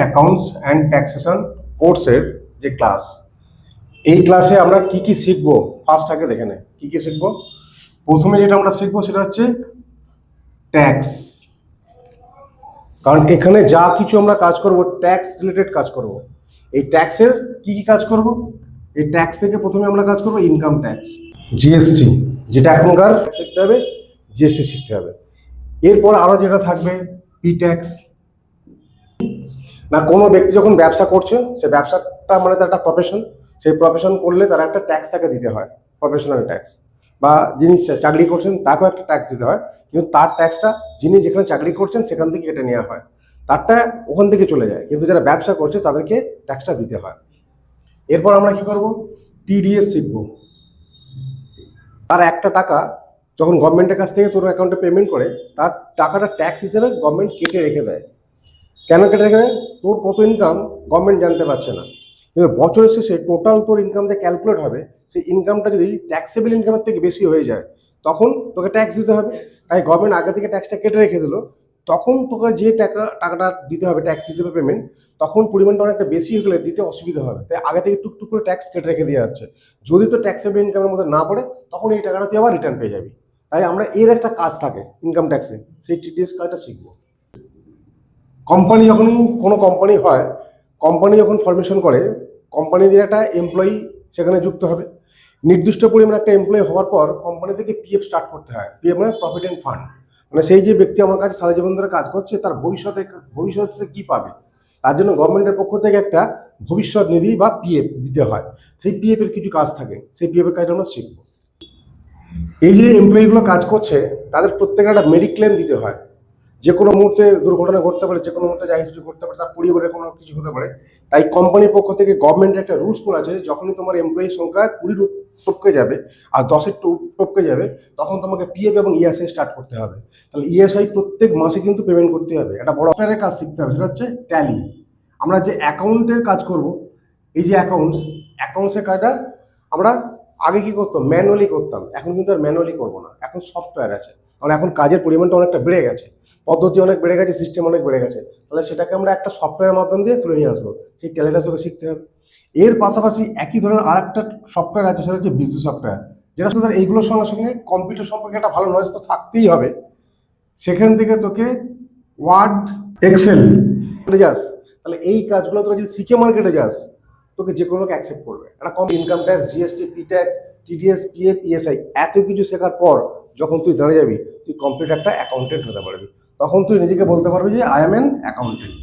Accounts and taxation কোর্সের যে class, এই ক্লাসে আমরা কি কি শিখবো ফার্স্ট আগে দেখে নে কি কি শিখবো। প্রথমে যেটা আমরা শিখবো সেটা হচ্ছে ট্যাক্স, কারণ এখানে যা কিছু আমরা কাজ করব ট্যাক্স রিলেটেড কাজ করব। এই ট্যাক্সের কি কি কাজ করব, এই ট্যাক্স থেকে প্রথমে আমরা কাজ করব ইনকাম ট্যাক্স, জিএসটি, যেটা এখনকার শিখতে হবে, জিএসটি শিখতে হবে। এরপর আরো যেটা থাকবে পি ট্যাক্স, না কোনো ব্যক্তি যখন ব্যবসা করছে সে ব্যবসাটা মানে তার একটা প্রফেশন, সেই প্রফেশন করলে তার একটা ট্যাক্স তাকে দিতে হয়, প্রফেশনাল ট্যাক্স। বা যিনি চাকরি করছেন তাকেও একটা ট্যাক্স দিতে হয়, কিন্তু তার ট্যাক্সটা যিনি যেখানে চাকরি করছেন সেখান থেকে কেটে নেওয়া হয়, তারটা ওখান থেকে চলে যায়, কিন্তু যারা ব্যবসা করছে তাদেরকে ট্যাক্সটা দিতে হয়। এরপর আমরা কি করব, টিডিএস শিখবো। তার একটা টাকা যখন গভর্নমেন্টের কাছ থেকে তোর অ্যাকাউন্টে পেমেন্ট করে, তার টাকাটা ট্যাক্স হিসেবে গভর্নমেন্ট কেটে রেখে দেয়। কেন কেটে রেখে দেয়? তোর কত ইনকাম গভর্নমেন্ট জানতে পারছে না, কিন্তু বছরের শেষে টোটাল তোর ইনকাম যে ক্যালকুলেট হবে, সেই ইনকামটা যদি ট্যাক্সেবল ইনকামের থেকে বেশি হয়ে যায় তখন তোকে ট্যাক্স দিতে হবে। তাই গভর্নমেন্ট আগে থেকে ট্যাক্সটা কেটে রেখে দিল, তখন তোকে যে টাকাটা দিতে হবে ট্যাক্স হিসেবে পেমেন্ট, তখন পরিমাণটা অনেকটা বেশি হয়ে গেলে দিতে অসুবিধা হবে। তাই আগে থেকে টুকটুক করে ট্যাক্স কেটে রেখে দেওয়া হচ্ছে। যদি তো ট্যাক্সেবল ইনকামের মধ্যে না পড়ে তখন এই টাকাটা তুই আবার রিটার্ন পেয়ে যাবি। তাই আমরা এর একটা কাজ থাকে ইনকাম ট্যাক্সে, সেই টিডিএস কাজটা শিখবো। কোম্পানি যখনই কোনো কোম্পানি হয়, কোম্পানি যখন ফরমেশন করে, কোম্পানিদের একটা এমপ্লয়ি সেখানে যুক্ত হবে। নির্দিষ্ট পরিমাণে একটা এমপ্লয়ি হওয়ার পর কোম্পানি থেকে পিএফ স্টার্ট করতে হয়। পিএফ মানে প্রভিডেন্ট ফান্ড, মানে সেই যে ব্যক্তি আমার কাছে সারা জীবন ধরে কাজ করছে তার ভবিষ্যতে কি পাবে, তার জন্য গভর্নমেন্টের পক্ষ থেকে একটা ভবিষ্যৎ নিধি বা পিএফ দিতে হয়। সেই পিএফ এর কিছু কাজ থাকে, সেই পিএফ এর কাজটা আমরা শিখবো। এই যে এমপ্লয়িগুলো কাজ করছে তাদের প্রত্যেকের একটা মেডিক্লেম দিতে হয়। যে কোনো মুহূর্তে দুর্ঘটনা ঘটতে পারে, যে কোনো মুহূর্তে যাই কিছু ঘটতে পারে, তার পরিবারের কোনো কিছু হতে পারে। তাই কোম্পানির পক্ষ থেকে গভর্নমেন্টের একটা রুলস করা আছে, যখনই তোমার এমপ্লয়ির সংখ্যা 20 টপকে যাবে আর 10-এর টপকে যাবে, তখন তোমাকে পিএফ এবং ইএসআই স্টার্ট করতে হবে। তাহলে ইএসআই প্রত্যেক মাসে কিন্তু পেমেন্ট করতে হবে। একটা বড় সফটওয়্যারের কাজ শিখতে হবে, সেটা হচ্ছে ট্যালি। আমরা যে অ্যাকাউন্টের কাজ করব, এই যে অ্যাকাউন্টসের কাজটা আমরা আগে কি করতাম, ম্যানুয়ালি করতাম। এখন কিন্তু আর ম্যানুয়ালি করবো না, এখন সফটওয়্যার আছে। কারণ এখন কাজের পরিমাণটা অনেকটা বেড়ে গেছে, পদ্ধতি অনেক বেড়ে গেছে, সিস্টেম অনেক বেড়ে গেছে। তাহলে সেটাকে আমরা একটা সফটওয়্যারের মাধ্যম দিয়ে তুলে নিয়ে আসবো, সেই ট্যালেন্টটা তোকে শিখতে হবে। এর পাশাপাশি একই ধরনের আর একটা সফটওয়্যার আছে, সেটা হচ্ছে বিজনেস সফটওয়্যার, যেটা শুধু এইগুলোর সঙ্গে সঙ্গে কম্পিউটার সম্পর্কে একটা ভালো নলেজ তো থাকতেই হবে। সেখান থেকে তোকে ওয়ার্ড, এক্সেল যাস, তাহলে এই কাজগুলো তোরা যদি শিখে মার্কেটে যাস, তোকে যে কোনো লোক অ্যাকসেপ্ট করবে। একটা কম income tax, GST, P tax, TDS, PF, ESI, এত কিছু শেখার পর যখন তুই দাঁড়িয়ে যাবি, তুই কমপ্লিট একটা অ্যাকাউন্টেন্ট হতে পারবি। তখন তুই নিজেকে বলতে পারবি যে আই এম অ্যান অ্যাকাউন্টেন্ট।